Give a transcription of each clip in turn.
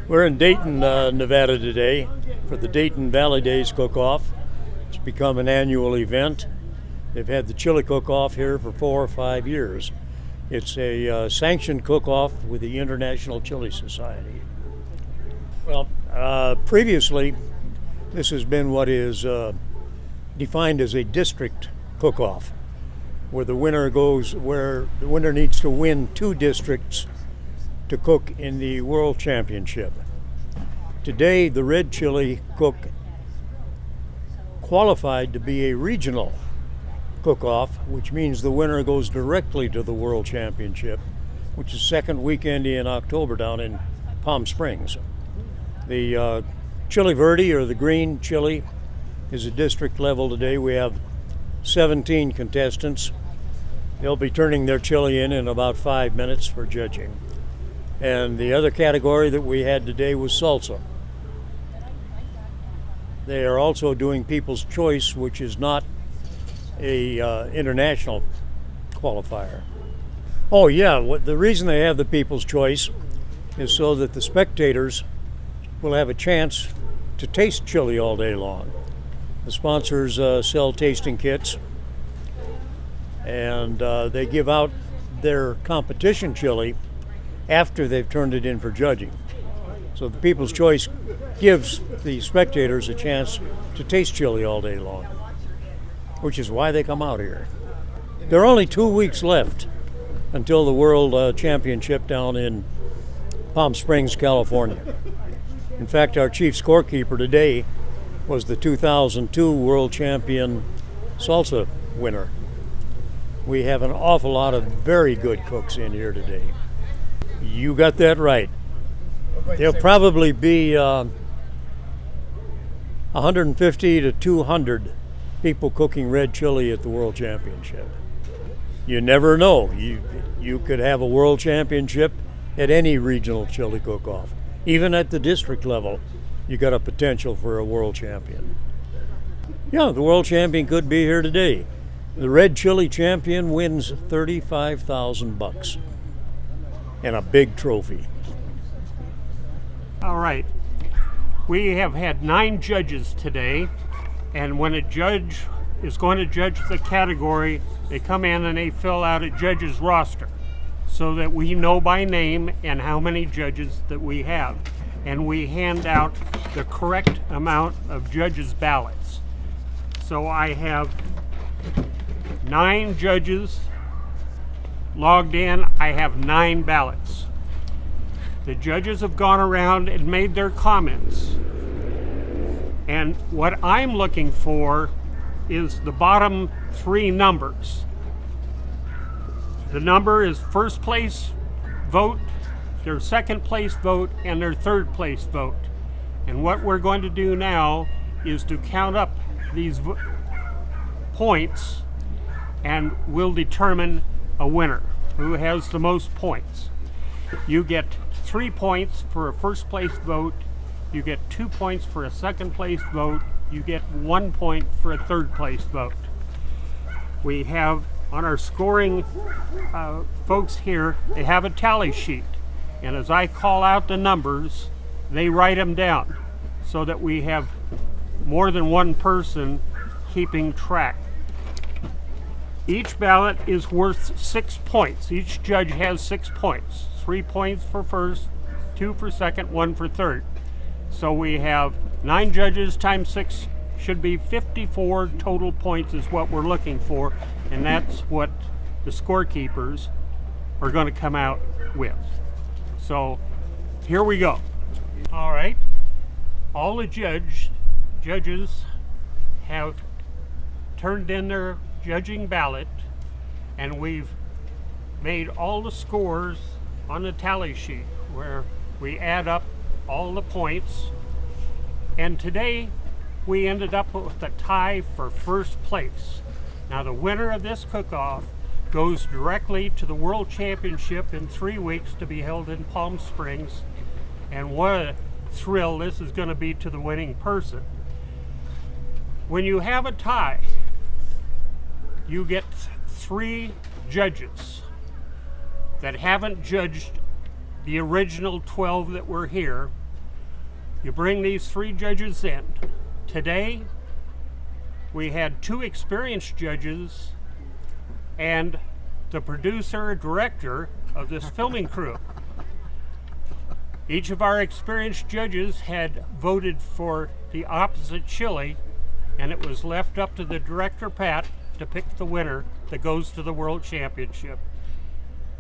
We're in Dayton, Nevada today for the Dayton Valley Days Cook-Off. It's become an annual event. They've had the chili cook-off here for 4 or 5 years. It's a sanctioned cook-off with the International Chili Society. Well, previously, this has been what is defined as a district cook-off, where the winner needs to win 2 districts to cook in the World Championship. Today, the red chili cook qualified to be a regional cook-off, which means the winner goes directly to the World Championship, which is second weekend in October down in Palm Springs. The chili verde, or the green chili, is a district level today. We have 17 contestants. They'll be turning their chili in about 5 minutes for judging. And the other category that we had today was salsa. They are also doing People's Choice, which is not a international qualifier. Oh yeah, the reason they have the People's Choice is so that the spectators will have a chance to taste chili all day long. The sponsors sell tasting kits, and they give out their competition chili after they've turned it in for judging. So the People's Choice gives the spectators a chance to taste chili all day long, which is why they come out here. There are only 2 weeks left until the World Championship down in Palm Springs, California. In fact, our chief scorekeeper today was the 2002 World Champion salsa winner. We have an awful lot of very good cooks in here today. You got that right. There'll probably be 150 to 200 people cooking red chili at the World Championship. You never know. You could have a World Championship at any regional chili cook-off. Even at the district level, you got a potential for a world champion. Yeah, the world champion could be here today. The red chili champion wins $35,000 and a big trophy. All right, we have had 9 judges today, and when a judge is going to judge the category, they come in and they fill out a judge's roster so that we know by name and how many judges that we have. And we hand out the correct amount of judges' ballots. So I have 9 judges logged in. I have 9 ballots. The judges have gone around and made their comments. And what I'm looking for is the bottom 3 numbers. The number is first place vote, their second place vote, and their third place vote. And what we're going to do now is to count up these points, and we'll determine a winner who has the most points. You get 3 points for a first place vote, you get 2 points for a second place vote, you get 1 point for a third place vote. We have on our scoring folks here, they have a tally sheet, and as I call out the numbers, they write them down so that we have more than one person keeping track. Each ballot is worth 6 points. Each judge has 6 points. 3 points for first, 2 for second, 1 for third. So we have 9 judges times 6 should be 54 total points is what we're looking for, and that's what the scorekeepers are going to come out with. So here we go. All right, all the judges have turned in their judging ballot, and we've made all the scores on the tally sheet where we add up all the points. And today we ended up with a tie for first place. Now the winner of this cook-off goes directly to the World Championship in 3 weeks to be held in Palm Springs. And what a thrill this is going to be to the winning person. When you have a tie, you get 3 judges that haven't judged the original 12 that were here, You bring these 3 judges in. Today, we had 2 experienced judges and the producer director of this filming crew. Each of our experienced judges had voted for the opposite chili, and it was left up to the director, Pat, to pick the winner that goes to the World Championship.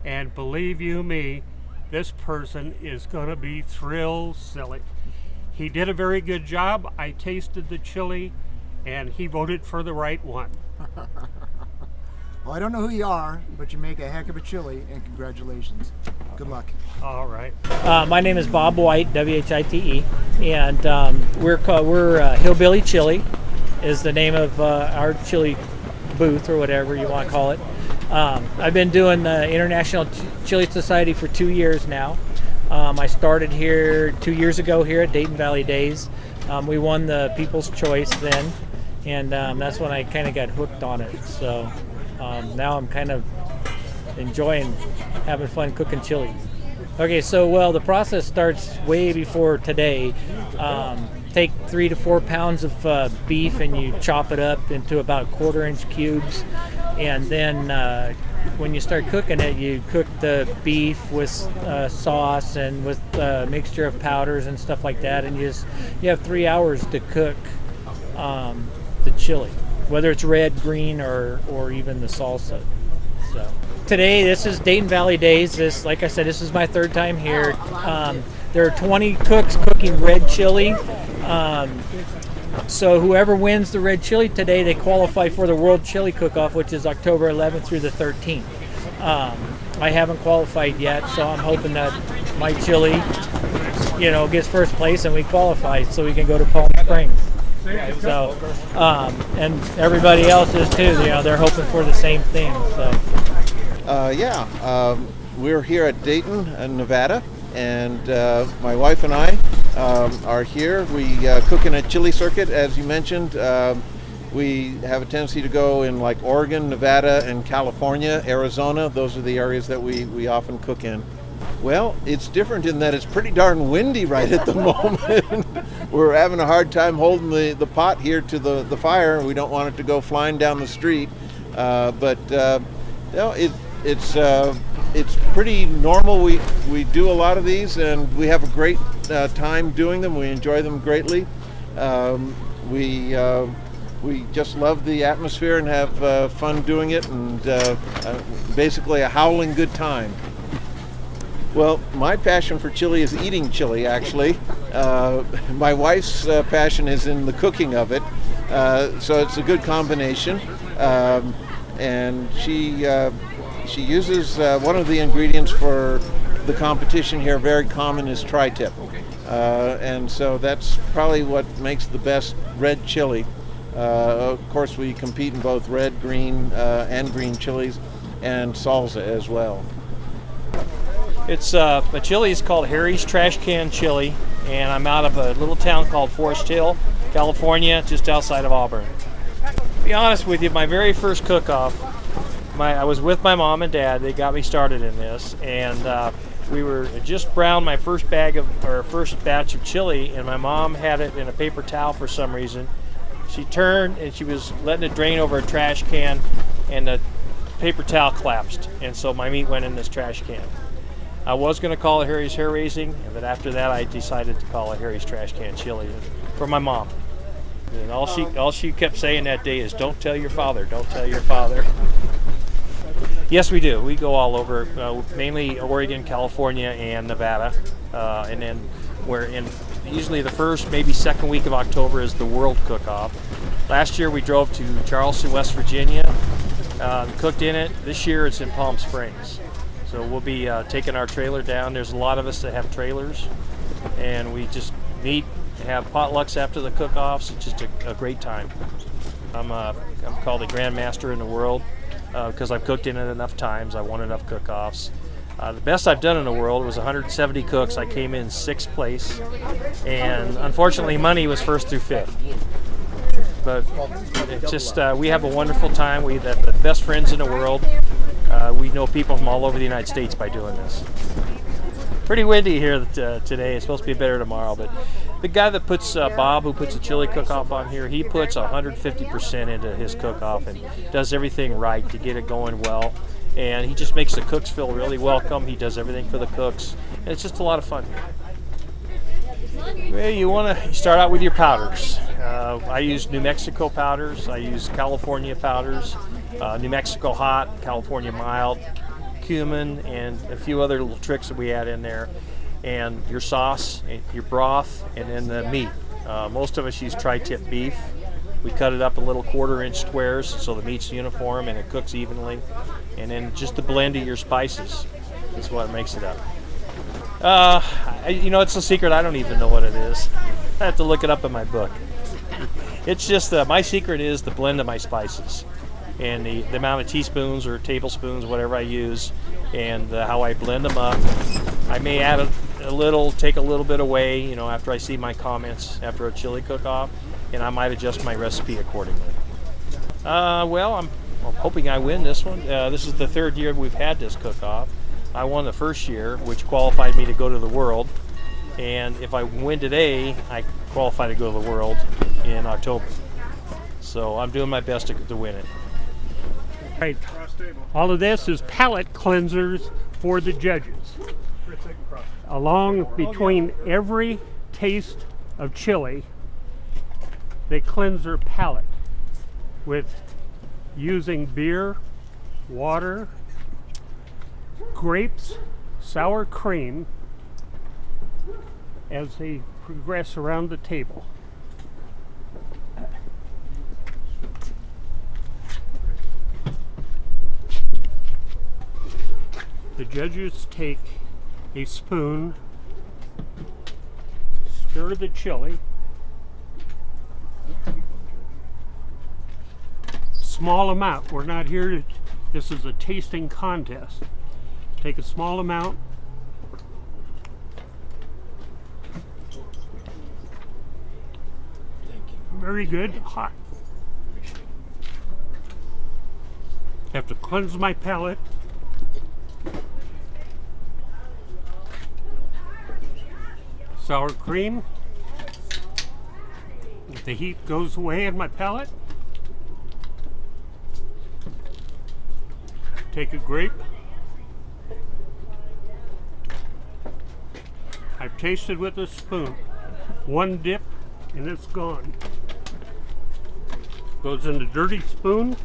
And believe you me, this person is going to be thrill silly. He did a very good job. I tasted the chili, and he voted for the right one. Well, I don't know who you are, but you make a heck of a chili, and congratulations. Good luck. All right. My name is Bob White, W-H-I-T-E, and we're Hillbilly Chili is the name of our chili booth, or whatever you want to call it. I've been doing the International Chili Society for 2 years now. I started here 2 years ago here at Dayton Valley Days. We won the People's Choice then, and that's when I kind of got hooked on it. So now I'm kind of enjoying having fun cooking chili. Okay, so well, the process starts way before today. Take 3 to 4 pounds of beef and you chop it up into about 1/4-inch cubes, and then when you start cooking it, you cook the beef with sauce and with a mixture of powders and stuff like that, and you have 3 hours to cook the chili, whether it's red, green, or even the salsa. So today, this is Dayton Valley Days. This, like I said, this is my 3rd time here. There are 20 cooks cooking red chili. So whoever wins the red chili today, they qualify for the World Chili Cook-Off, which is October 11th through the 13th. I haven't qualified yet, so I'm hoping that my chili, gets first place and we qualify so we can go to Palm Springs. So, and everybody else is too. They're hoping for the same thing. So. We're here at Dayton, Nevada, and my wife and I are here. We cook in a chili circuit, as you mentioned. We have a tendency to go in like Oregon, Nevada, and California, Arizona. Those are the areas that we often cook in. Well, it's different in that it's pretty darn windy right at the moment. We're having a hard time holding the pot here to the fire. We don't want it to go flying down the street. It's pretty normal. We do a lot of these, and we have a great time doing them. We enjoy them greatly. We just love the atmosphere and have fun doing it, and basically a howling good time. Well, my passion for chili is eating chili, actually. My wife's passion is in the cooking of it, so it's a good combination. And she uses one of the ingredients for the competition here, very common, is tri-tip. And so that's probably what makes the best red chili. Of course, we compete in both red, green, and green chilies, and salsa as well. It's a chili is called Harry's Trash Can Chili, and I'm out of a little town called Forest Hill, California, just outside of Auburn. To be honest with you, my very first cook-off, I was with my mom and dad. They got me started in this, and we were just browned my first batch of chili, and my mom had it in a paper towel for some reason. She turned and she was letting it drain over a trash can, and the paper towel collapsed, and so my meat went in this trash can. I was going to call it Harry's Hair Raising, but after that I decided to call it Harry's Trash Can Chili for my mom. And all she kept saying that day is, "Don't tell your father, don't tell your father." Yes, we do. We go all over, mainly Oregon, California, and Nevada, and then we're in. Usually the first, maybe second week of October is the World Cook-Off. Last year we drove to Charleston, West Virginia, cooked in it. This year it's in Palm Springs. So we'll be taking our trailer down. There's a lot of us that have trailers, and we just meet, have potlucks after the cook-offs. It's just a great time. I'm called a Grand Master in the world because I've cooked in it enough times. I won enough cook-offs. The best I've done in the world was 170 cooks. I came in 6th place, and unfortunately money was 1st through 5th. But it's just, we have a wonderful time. We have the best friends in the world. We know people from all over the United States by doing this. Pretty windy here today. It's supposed to be better tomorrow, but The guy that puts Bob, who puts the chili cook-off on here, he puts 150% into his cook-off and does everything right to get it going well. And he just makes the cooks feel really welcome. He does everything for the cooks, and it's just a lot of fun here. Well, you want to start out with your powders. I use New Mexico powders. I use California powders, New Mexico hot, California mild, cumin, and a few other little tricks that we add in there. And your sauce, your broth, and then the meat. Most of us use tri-tip beef. We cut it up in little 1/4-inch squares so the meat's uniform and it cooks evenly. And then just the blend of your spices is what makes it up. It's a secret. I don't even know what it is. I have to look it up in my book. It's just my secret is the blend of my spices and the amount of teaspoons or tablespoons, whatever I use, and how I blend them up. I may add a little, take a little bit away, after I see my comments after a chili cook-off, and I might adjust my recipe accordingly. I'm hoping I win this one. This is the 3rd year we've had this cook-off. I won the first year, which qualified me to go to the World. And if I win today, I qualify to go to the World in October. So I'm doing my best to win it. Right. All of this is palate cleansers for the judges. Along between every taste of chili, they cleanse their palate with using beer, water, grapes, sour cream as they progress around the table. The judges take a spoon, stir the chili, small amount. We're not here to, this is a tasting contest. Take a small amount, very good, hot. Have to cleanse my palate. Sour cream. If the heat goes away in my palate, take a grape. I've tasted with a spoon. One dip and it's gone. Goes in the dirty spoon.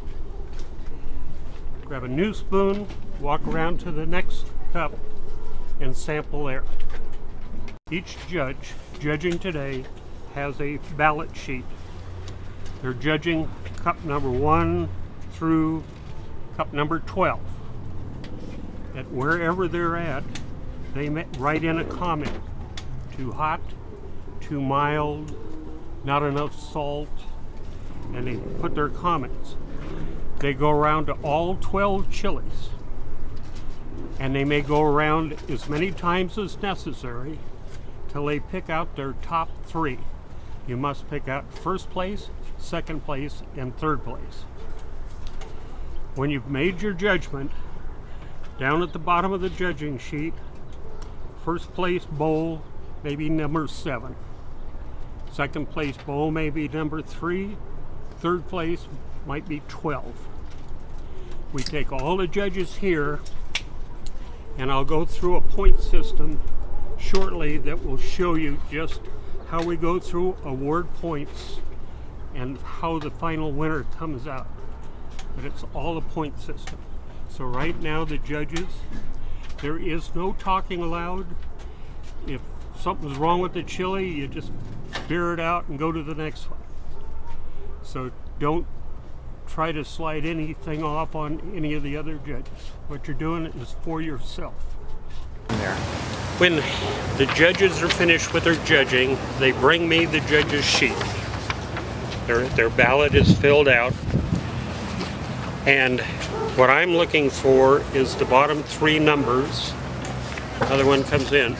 Grab a new spoon, walk around to the next cup and sample there. Each judge judging today has a ballot sheet. They're judging cup number 1 through cup number 12. At wherever they're at, they write in a comment. Too hot, too mild, not enough salt, and they put their comments. They go around to all 12 chilies, and they may go around as many times as necessary till they pick out their top 3. You must pick out first place, second place, and third place. When you've made your judgment, down at the bottom of the judging sheet, first place bowl may be number 7. Second place bowl may be number 3. Third place might be 12. We take all the judges here, and I'll go through a point system shortly that will show you just how we go through award points and how the final winner comes out. But it's all a point system. So right now the judges, there is no talking aloud. If something's wrong with the chili, you just beer it out and go to the next one. So don't try to slide anything off on any of the other judges. What you're doing is for yourself. When the judges are finished with their judging, they bring me the judges' sheet. Their ballot is filled out, and what I'm looking for is the bottom 3 numbers. Another one comes in.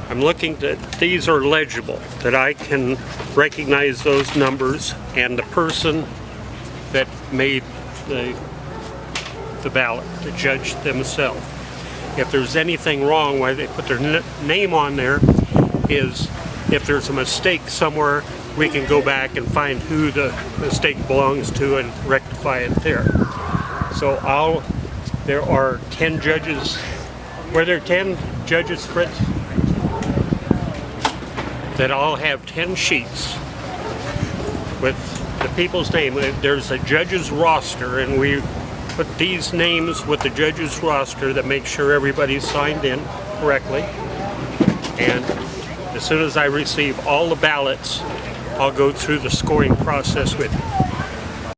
I'm looking that these are legible, that I can recognize those numbers and the person that made the ballot, the judge themselves. If there's anything wrong, why they put their name on there is if there's a mistake somewhere, we can go back and find who the mistake belongs to and rectify it there. So there are 10 judges. Were there 10 judges, Fritz? That all have 10 sheets with the people's name. There's a judge's roster, and we put these names with the judge's roster that make sure everybody's signed in correctly. And as soon as I receive all the ballots, I'll go through the scoring process with you.